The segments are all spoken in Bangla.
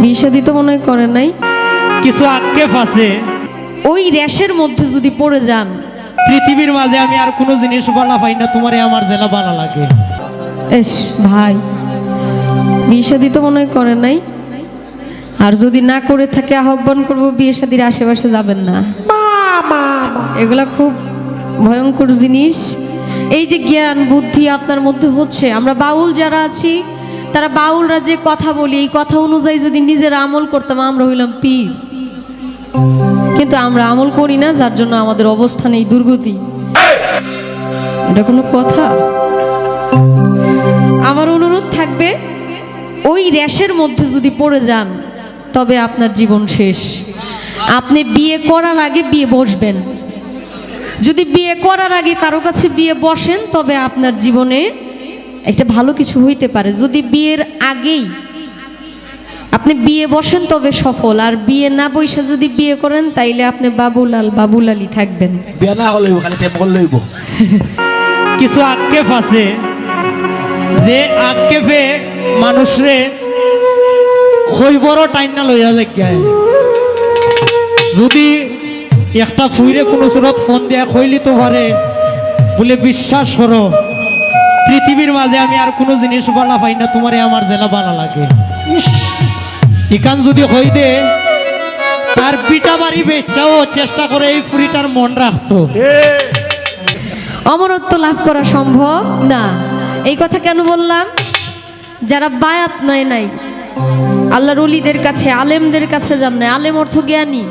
বিয়ে শাদী তো মনে হয় করেন নাই। কিছু আক্ষেপ আছে। ওই র্যাশের মধ্যে যদি পড়ে যান, পৃথিবীর মাঝে আমি আর কোনো জিনিস বলা পাই না, তোমারে আমার জেলা ভালো লাগে। এস ভাই, বিয়ে শাদী তো মনে হয় করেন নাই। আর যদি না করে থাকে আহ্বান করবো বিয়ে শাদীর আশেপাশে যাবেন না। এগুলা খুব ভয়ঙ্কর জিনিস। এই যে জ্ঞান বুদ্ধি আপনার মধ্যে হচ্ছে, আমরা বাউল যারা আছি তারা বাউলরা যে কথা বলি এই কথা অনুযায়ী যদি নিজেরা আমল করতাম আমরা হইলাম পীর। কিন্তু আমরা আমল করি না, যার জন্য আমাদের অবস্থান এই দুর্গতি। এটা কোনো কথা? আমার অনুরোধ থাকবে, ওই র্যাশের মধ্যে যদি পড়ে যান তবে আপনার জীবন শেষ। আপনি বিয়ে করার আগে বিয়ে বসবেন। যদি বিয়ে করার আগে কারো কাছে বিয়ে বসেন তবে আপনার জীবনে একটা ভালো কিছু হইতে পারে। যদি বিয়ের আগেই আপনি বিয়ে বসেন তবে সফল, আর বিয়ে না বসে যদি বিয়ে করেন তাইলে আপনি বাবুলাল বাবুলালি থাকবেন। বিয়ে না হলেও খালি প্রেম লইব। কিছু আক্ষেপ আছে, যে আক্ষেপে মানুষরে খৈবরও টাইম না লইয়া যায়। যদি একটা ফুইরে কোনো সুরত ফোন দেয়া খইলি তো পারে বলে বিশ্বাস করো, পৃথিবীর মাঝে আমি আর কোনো জিনিস বলা পাই না, তোমারে আমার জেলা ভালো লাগে। ইকান যদি হই দে তার পিটা বাড়ি বেচাও চেষ্টা করে এই ফুরিটার মন রাখতো। অমরত্ব লাভ করা সম্ভব না। এই কথা কেন বললাম? যারা বায়াত নয় নাই, আল্লাহর ওলিদের কাছে আলেমদের কাছে যান নাই, আলেম অর্থ জ্ঞানী,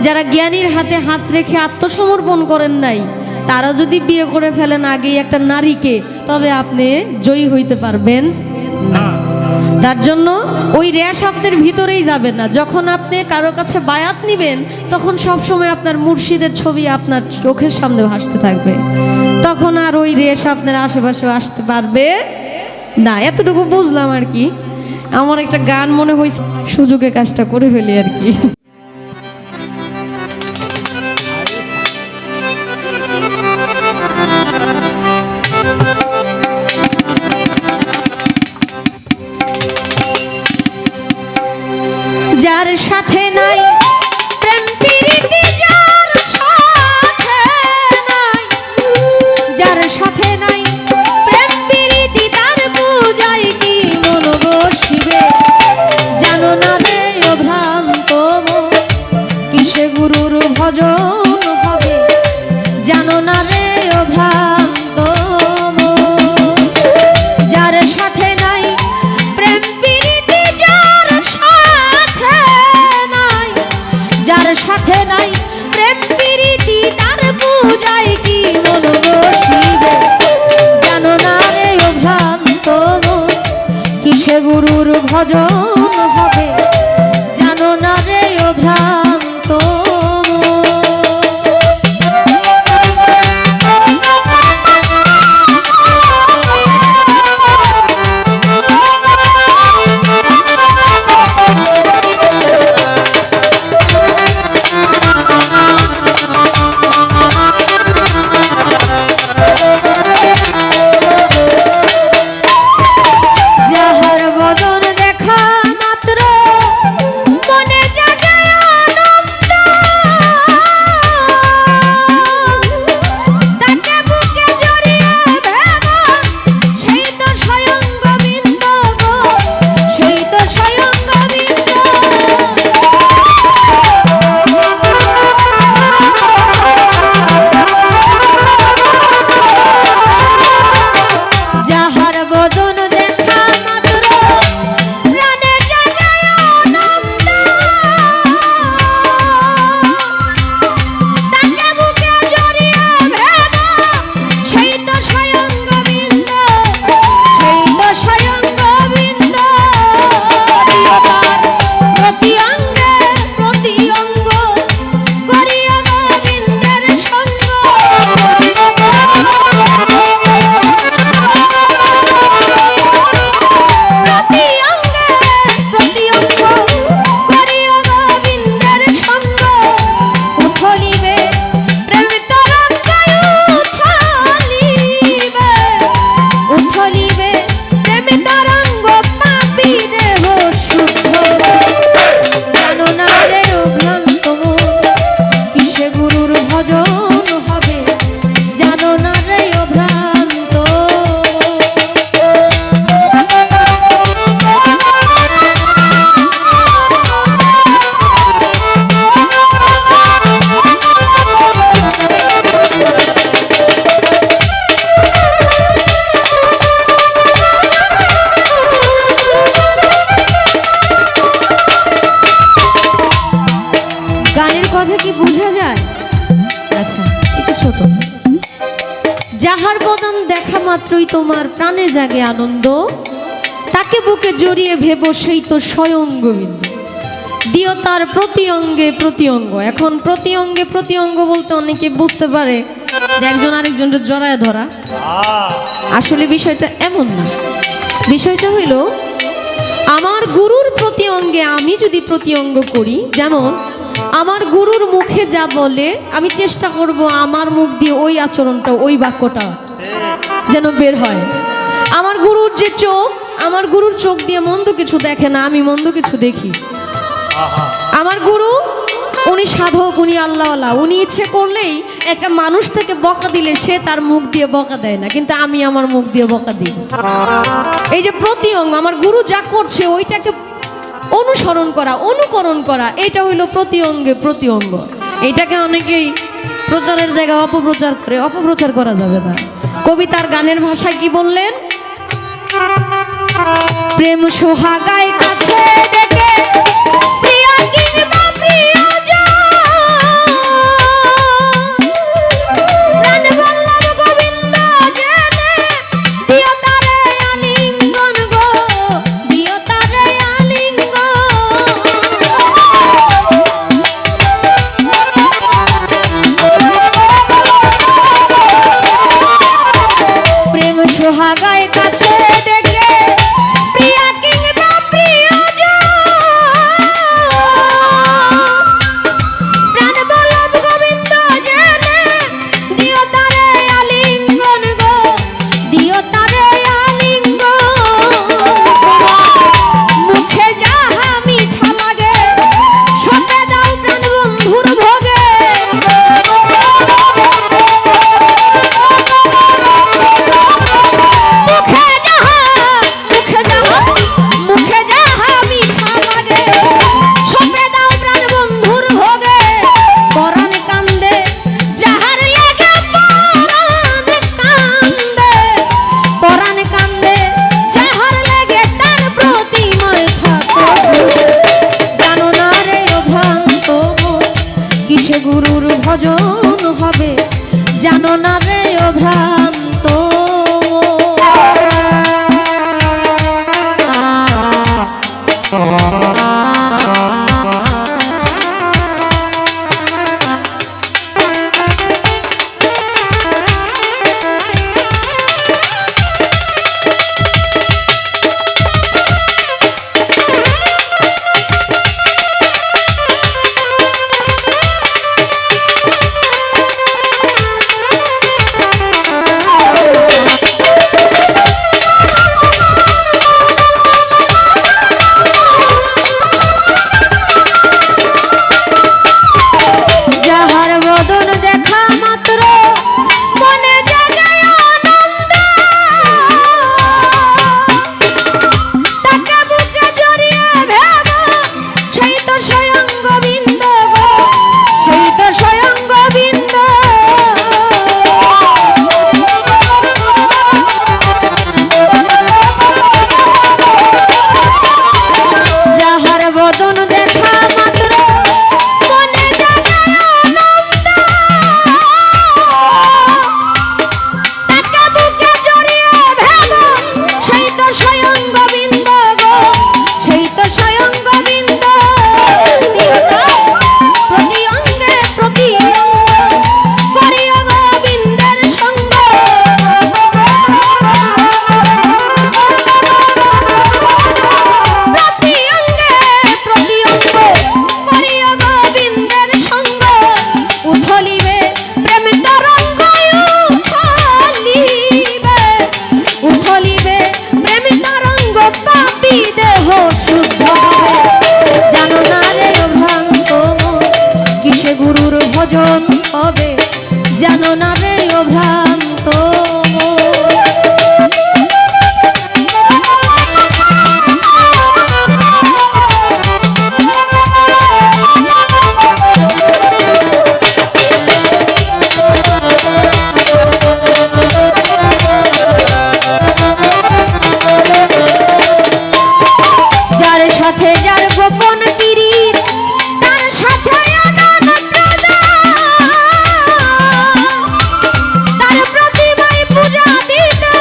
যারা জ্ঞানীর হাতে হাত রেখে আত্মসমর্পণ করেন নাই, তারা যদি বিয়ে করে ফেলেন আগেই একটা নারীকে, তবে আপনি জয়ী হইতে পারবেন না। তার জন্য ওই র্যাশ আপনার ভিতরেই যাবে না। যখন আপনি কারো কাছে বায়াত নিবেন তখন সবসময় আপনার মুর্শিদের ছবি আপনার চোখের সামনে ভাসতে থাকবে, তখন আর ওই রেশ আপনার আশেপাশে আসতে পারবে না। এতটুকু বুঝলাম আর কি। আমার একটা গান মনে হয়েছে, সুযোগে কাজটা করে ফেলি আর কি। যার সাথে নাই প্রেম প্রীতি, যার সাথে নাই, যার সাথে নাই প্রেম প্রীতি, তার পূজায় কি মন বসিবে? জানো না রে ও ভ্রান্ত মন, কিসে গুরুর ভজন হবে? জানো না রে ও ভ্রান্ত মন, যার সাথে নাই প্রেম প্রীতি, যার সাথে নাই প্রেম প্রীতি, তার পূজায় কি মন বসিবে? জানো না রে ও ভ্রান্ত মন, কিসে গুরুর ভজন হবে? জানো না রে ও ভ্রান্ত যাহার বদন দেখা মাত্র মনে জাগে মাত্রই তোমার প্রাণে জাগে আনন্দ, তাকে বুকে জড়িয়ে ভেবো সেই তো স্বয়ং গোবিন্দ। দিও তার প্রতি অঙ্গে প্রতি অঙ্গ। এখন প্রতি অঙ্গে প্রতি অঙ্গ বলতে অনেকে বুঝতে পারে যে একজন আরেকজনের জড়ায় ধরা। আসলে বিষয়টা এমন না। বিষয়টা হইল আমার গুরুর প্রতি অঙ্গে আমি যদি প্রতি অঙ্গ করি, যেমন আমার গুরুর মুখে যা বলে আমি চেষ্টা করব আমার মুখ দিয়ে ওই আচরণটা ওই বাক্যটা যেন বের হয়। আমার গুরুর যে চোখ, আমার গুরুর চোখ দিয়ে মন্দ কিছু দেখে না, আমি মন্দ কিছু দেখি। আমার গুরু উনি সাধক, উনি আল্লাহওয়ালা, উনি ইচ্ছে করলেই একটা মানুষ থেকে বকা দিলে সে তার মুখ দিয়ে বকা দেয় না, কিন্তু আমি আমার মুখ দিয়ে বকা দিই। এই যে প্রতি অঙ্গ আমার গুরু যা করছে ওইটাকে অনুসরণ করা, অনুকরণ করা, এটা হইল প্রতি অঙ্গে প্রতি অঙ্গ। এটাকে অনেকেই প্রচারের জায়গায় অপপ্রচার করে, অপপ্রচার করা যাবে না। কবিতার গানের ভাষায় কি বললেন? প্রেম সোহাগায় কাছে ডেকে প্রিয়া কিংবা প্রিয়জন, প্রাণ বল্লভ গোবিন্দ জেনে দিও তারে আলিঙ্গন গো, দিও তারে আলিঙ্গন। প্রেম সোহাগায় কাছে ডেকে প্রিয়া কিংবা প্রিয়জন, প্রাণ বল্লভ গোবিন্দ জেনে দিও তারে আলিঙ্গন গো, দিও তারে আলিঙ্গন। মুখে যাহা মিঠা লাগে সঁপে দাও প্রাণ বন্ধুর ভোগে, মুখে যাহা মিঠা লাগে সঁপে দাও প্রাণ বন্ধুর ভোগে। পরাণ কান্দে যাহার লেগে, পরাণ কান্দে, পরাণ কান্দে যাহার লেগে তার প্রতিময় থাকো। জানো না রে ও ভ্রান্ত মন কিসে গুরুর ভজন হবে, জানো না রে ও ভ্রান্ত। যাহার বদন দেখা মাত্র মনে জাগে আনন্দ, তাকে বুকে জড়িয়ে ভেবো সেই তো স্বয়ং গোবিন্দ গো, সেই তো স্বয়ং গোবিন্দ। যাহার বদন দেখা মাত্র মনে জাগে আনন্দ, তাকে বুকে জড়িয়ে ভেবো সেই তো স্বয়ং গোবিন্দ গো, সেই তো স্বয়ং গোবিন্দ। দিও তার প্রতি অঙ্গে প্রতি অঙ্গ করিও গোবিন্দের সঙ্গ, প্রতি অঙ্গে প্রতি অঙ্গ করিও গোবিন্দের সঙ্গ। উথলিবে প্রেম তরঙ্গ, উথলিবে, উথলিবে প্রেম তরঙ্গ, পাপী দেহ শুদ্ধ হবে। জানো না রে ও ভ্রান্ত মন কিসে গুরুর ভজন হবে, জানো না রে ও ভ্রান্ত মন। যার সাথে যার গোপন পীড়িত, তার সাথে আনন্দ প্রদান, তার প্রতিমায় পূজা দিতে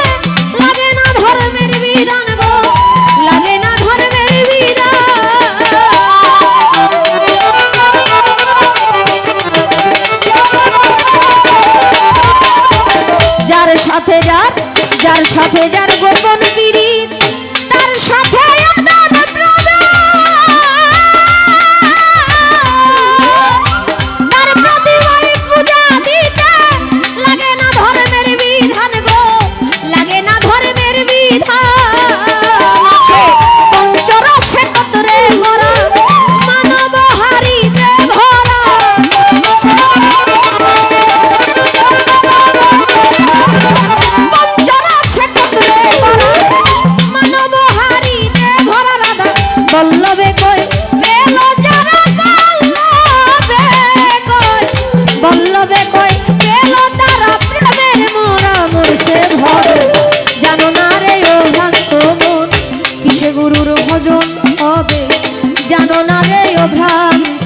না রে ও ভ্রান্ত